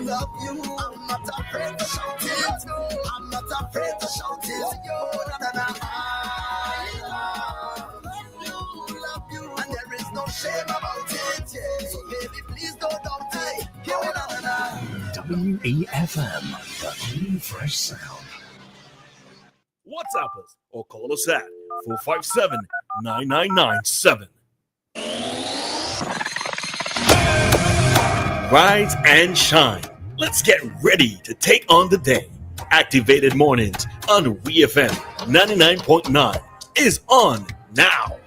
love you. I'm not afraid to shout it. I'm not afraid to shout it. Love you, and there is no shame about it. Yeah. So baby, please don't doubt it. WEFM, the new fresh sound. WhatsApp us or call us at 457-9997. Rise and shine. Let's get ready to take on the day. Activated Mornings on WEFM 99.9 is on now.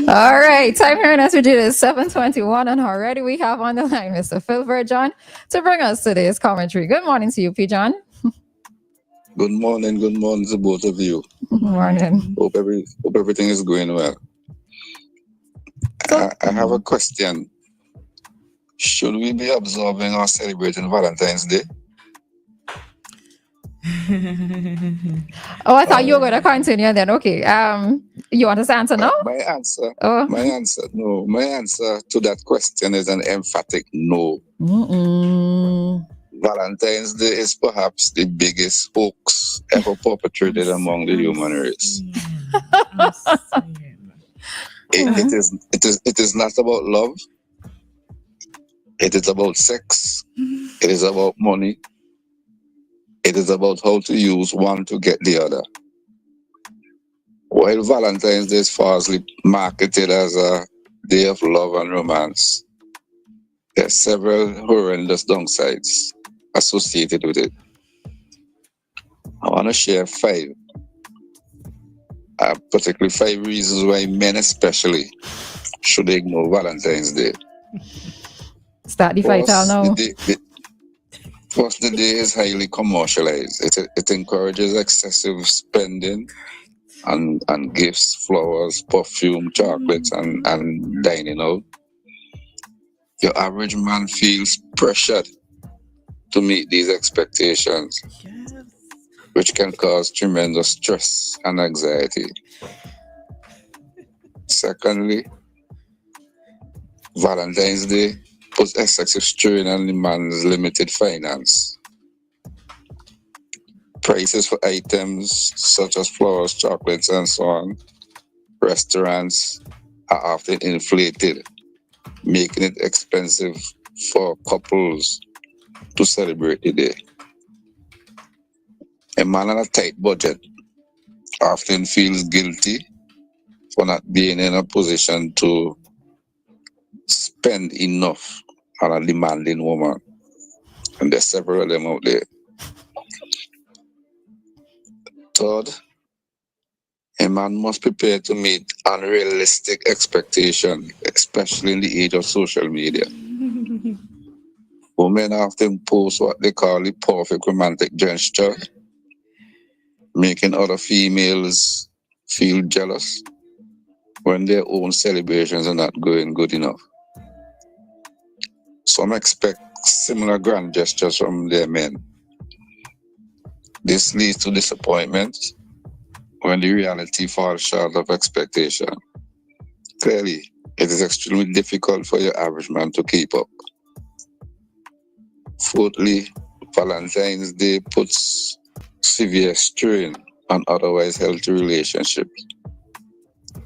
All right, time here in SRG is 7:21, and already we have on the line Mr. Peejohn to bring us today's commentary. Good morning to you, Peejohn. Good morning to both of you. Good morning. Hope everything is going well. I have a question. Should we be observing or celebrating Valentine's Day? Oh, I thought you were going to continue then. Okay. You want to answer now? My answer to that question is an emphatic no. Valentine's Day is perhaps the biggest hoax ever perpetrated among the human race. It is not about love. It is about sex. It is about money. It is about how to use one to get the other. While Valentine's Day is falsely marketed as a day of love and romance, there are several horrendous downsides associated with it. I want to share particularly 5 reasons why men especially should ignore Valentine's Day. Start the fight out now. First, the day is highly commercialized. It encourages excessive spending and gifts, flowers, perfume, chocolates, and dining out. Your average man feels pressured to meet these expectations, which can cause tremendous stress and anxiety. Secondly, Valentine's Day puts excessive strain on the man's limited finance. Prices for items such as flowers, chocolates, and so on, restaurants are often inflated, making it expensive for couples to celebrate the day. A man on a tight budget often feels guilty for not being in a position to spend enough on a demanding woman. And there's several of them out there. Third, a man must prepare to meet unrealistic expectations, especially in the age of social media. Women often post what they call the perfect romantic gesture, making other females feel jealous when their own celebrations are not going good enough. Some expect similar grand gestures from their men. This leads to disappointment when the reality falls short of expectation. Clearly, it is extremely difficult for your average man to keep up. Fourthly, Valentine's Day puts severe strain on otherwise healthy relationships.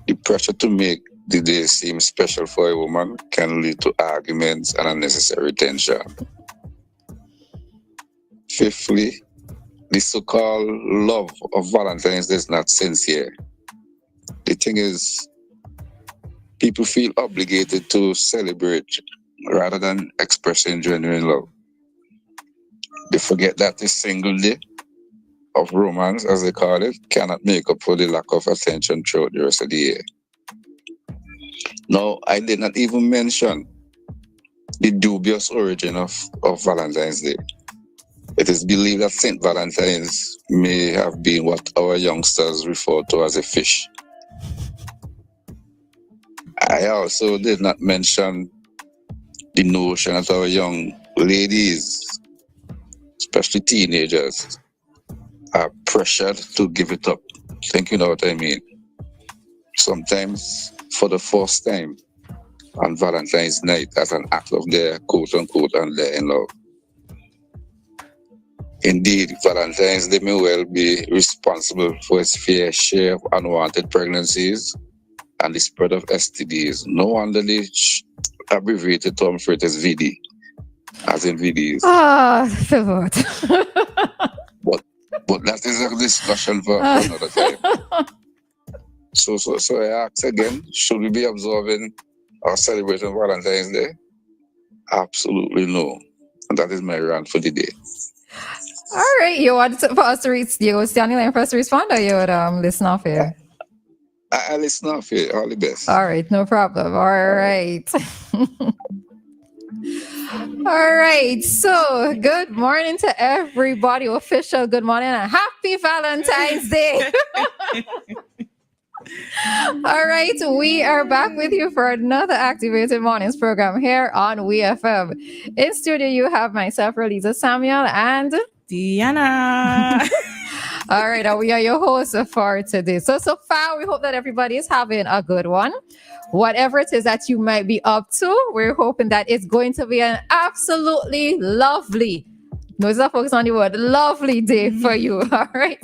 The pressure to make the day seem special for a woman can lead to arguments and unnecessary tension. Fifthly, the so-called love of Valentine's Day is not sincere. The thing is, people feel obligated to celebrate rather than expressing genuine love. They forget that this single day of romance, as they call it, cannot make up for the lack of attention throughout the rest of the year. Now, I did not even mention the dubious origin of Valentine's Day. It is believed that St. Valentine's may have been what our youngsters refer to as a fish. I also did not mention the notion that our young ladies, especially teenagers, are pressured to give it up Think you know what I mean? Sometimes for the first time on Valentine's night as an act of their quote unquote and their in love. Indeed, Valentine's Day may well be responsible for its fair share of unwanted pregnancies and the spread of STDs. No wonder the abbreviated term for it is VD, as in VDs. Pivot. But that is a discussion for another time. So I ask again, should we be observing or celebrating Valentine's Day? Absolutely no. And that is my rant for the day. All right, you want for us to read, you would stay on the line for us to respond, or you would listen off here? I listen off here, all the best. All right, no problem. All right. All right, so good morning to everybody. Official good morning and happy Valentine's Day. All right, we are back with you for another Activated Mornings program here on WEFM. In studio, you have myself, Roleza Samuel, and Dianna. All right, and we are your hosts for today. So far, we hope that everybody is having a good one. Whatever it is that you might be up to, we're hoping that it's going to be an absolutely lovely, no, it's not focused on the word, lovely day for you. All right.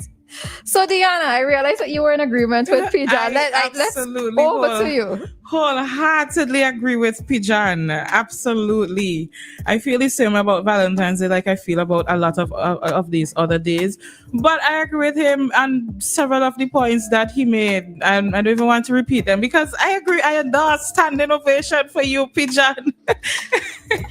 So Dianna, I realized that you were in agreement with Peejohn. Let's over to you. Wholeheartedly agree with Peejohn. Absolutely. I feel the same about Valentine's Day like I feel about a lot of these other days. But I agree with him on several of the points that he made. And I don't even want to repeat them because I agree. I adore standing ovation for you, Peejohn.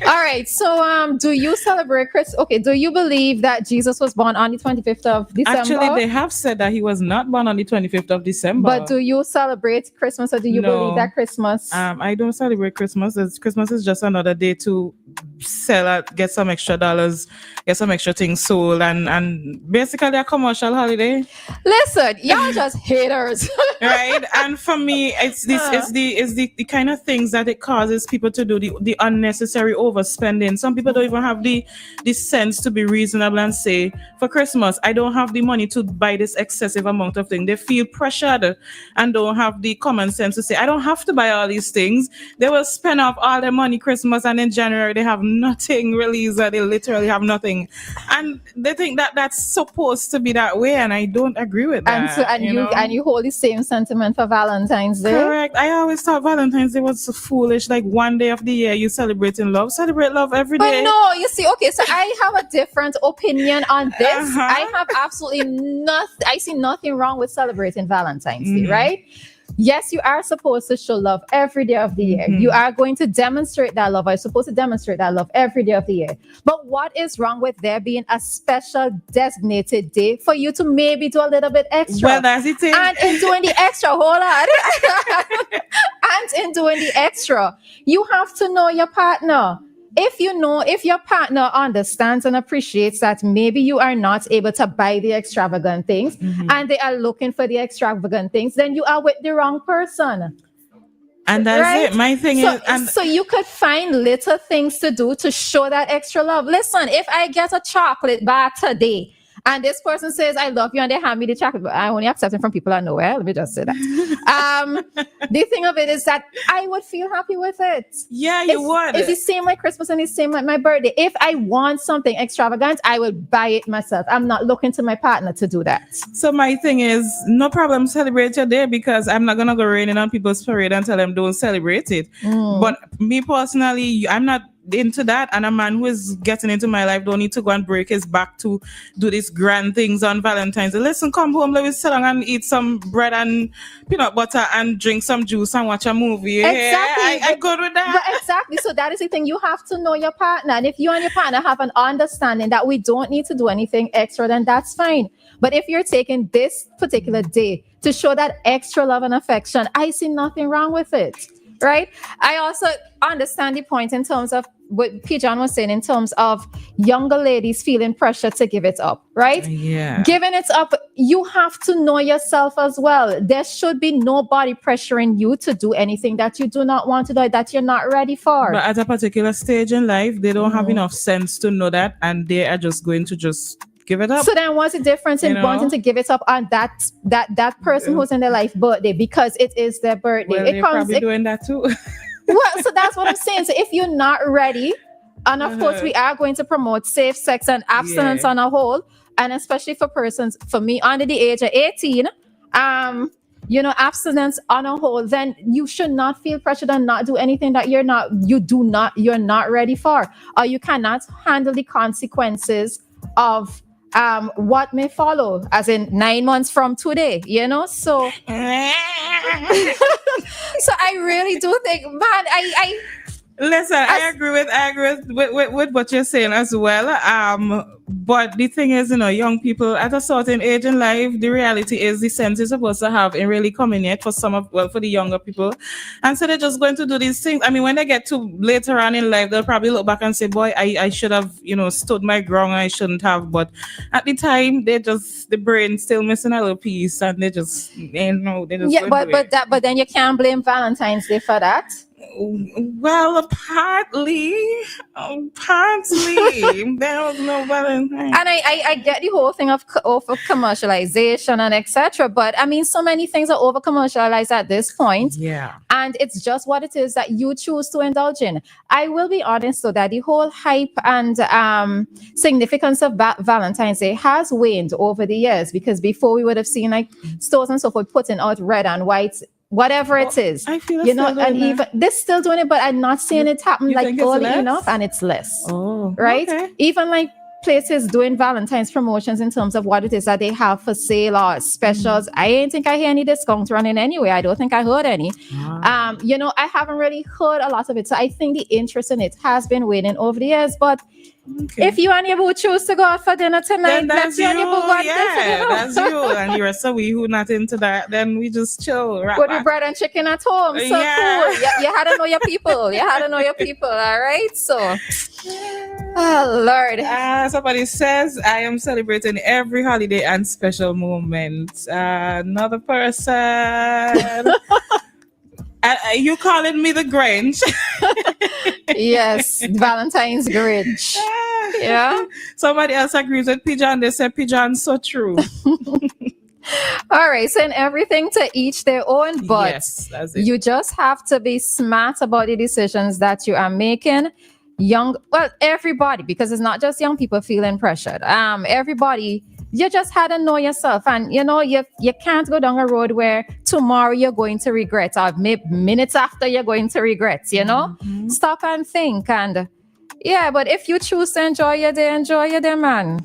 All right. So do you celebrate Christmas? Okay. Do you believe that Jesus was born on the 25th of December? Actually, they have said that he was not born on the 25th of December. But do you celebrate Christmas, or do you believe that Christmas? I don't celebrate Christmas. Christmas is just another day to sell, get some extra dollars, get some extra things sold, and basically a commercial holiday. Listen, y'all just haters, right? And for me, it's the kind of things that it causes people to do, the unnecessary overspending. Some people don't even have the sense to be reasonable and say, for Christmas, I don't have the money to buy this excessive amount of things. They feel pressured and don't have the common sense to say, I don't have to buy all these things. They will spend off all their money Christmas, and in January they have nothing released. They literally have nothing, and they think that that's supposed to be that way, and I don't agree with that. And you hold the same sentiment for Valentine's Day. Correct. I always thought Valentine's Day was so foolish. Like one day of the year you celebrate love every day. But no, you see, okay, so I have a different opinion on this. I have absolutely nothing. I see nothing wrong with celebrating Valentine's Day, right? Yes, you are supposed to show love every day of the year. You are going to demonstrate that love. You're supposed to demonstrate that love every day of the year. But what is wrong with there being a special designated day for you to maybe do a little bit extra? Well, that's it. And in doing the extra, hold on. And in doing the extra, you have to know your partner. If your partner understands and appreciates that maybe you are not able to buy the extravagant things and they are looking for the extravagant things, then you are with the wrong person. And that's it. My thing is... So you could find little things to do to show that extra love. Listen, if I get a chocolate bar today, and this person says, I love you, and they hand me the chocolate, but I only accept it from people I know. Well, let me just say that. The thing of it is that I would feel happy with it. Yeah, you would. It's the same like Christmas and it's the same like my birthday. If I want something extravagant, I will buy it myself. I'm not looking to my partner to do that. So my thing is, no problem, celebrate your day, because I'm not going to go raining on people's parade and tell them don't celebrate it. But me personally, I'm not into that, and a man who is getting into my life don't need to go and break his back to do these grand things on Valentine's Day. Listen, come home, let me sit down and eat some bread and peanut butter and drink some juice and watch a movie. Exactly. I good with that. But exactly. So that is the thing. You have to know your partner, and if you and your partner have an understanding that we don't need to do anything extra, then that's fine. But if you're taking this particular day to show that extra love and affection, I see nothing wrong with it. Right? I also understand the point in terms of what Peejohn was saying in terms of younger ladies feeling pressure to give it up, right? Yeah. Giving it up, you have to know yourself as well. There should be nobody pressuring you to do anything that you do not want to do, that you're not ready for. But at a particular stage in life, they don't have enough sense to know that, and they are just going to just give it up. So then what's the difference in wanting to give it up on that person who's in their life birthday because it is their birthday? Well, they're probably doing that too. Well, so that's what I'm saying. So if you're not ready, and of course we are going to promote safe sex and abstinence on a whole, and especially for persons, for me under the age of 18, abstinence on a whole, then you should not feel pressured and not do anything that you're not ready for, or you cannot handle the consequences of what may follow, as in 9 months from today, so so I really do think, man, I listen, I agree with what you're saying as well. But the thing is, young people at a certain age in life, the reality is the sense you're supposed to have ain't really coming yet for for the younger people. And so they're just going to do these things. I mean, when they get to later on in life, they'll probably look back and say, boy, I should have, stood my ground. I shouldn't have. But at the time, the brain still missing a little piece, and they just, but then you can't blame Valentine's Day for that. Well, partly there was no Valentine. And I get the whole thing of commercialization and etc. But I mean, so many things are over commercialized at this point. Yeah. And it's just what it is that you choose to indulge in. I will be honest, though, that the whole hype and significance of Valentine's Day has waned over the years, because before we would have seen like stores and so forth putting out red and white, whatever it is, I feel and even they're still doing it, but I'm not seeing it happen like early enough, and it's less. Right? Okay. Even like places doing Valentine's promotions in terms of what it is that they have for sale or specials. I ain't think I hear any discounts running anyway. I don't think I heard any. I haven't really heard a lot of it. So I think the interest in it has been waning over the years. But if you and your boo choose to go out for dinner tonight, that's you. That's you. And the rest of we who not into that, then we just chill. Put the bread and chicken at home. So cool. You had to know your people. All right. So, oh Lord. Somebody says, I am celebrating every holiday and special moment. Another person. You calling me the Grinch? Yes, Valentine's Grinch. Yeah. Somebody else agrees with Peejohn. They said Peejohn so true. All right, so in everything to each their own, but yes, that's it. You just have to be smart about the decisions that you are making. Everybody, because it's not just young people feeling pressured. Everybody, you just had to know yourself, and you can't go down a road where tomorrow you're going to regret, or minutes after you're going to regret. Stop and think, and but if you choose to enjoy your day, man.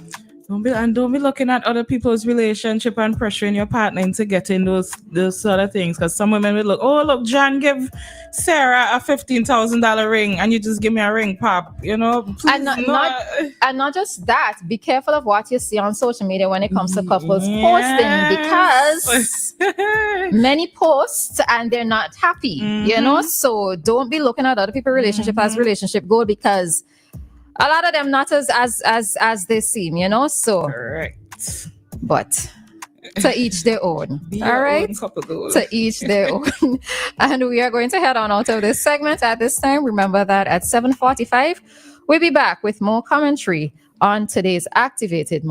Don't be looking at other people's relationship and pressuring your partner into getting those sort of things. Because some women will look, John give Sarah a $15,000 ring, and you just give me a ring, pop. Please, and not just that. Be careful of what you see on social media when it comes to couples posting, because many post and they're not happy. So don't be looking at other people's relationship as relationship goal, because a lot of them not as they seem, so correct. But to each their own. All right, to each their own. And we are going to head on out of this segment at this time. Remember that at 7:45 we'll be back with more commentary on today's Activated Morning.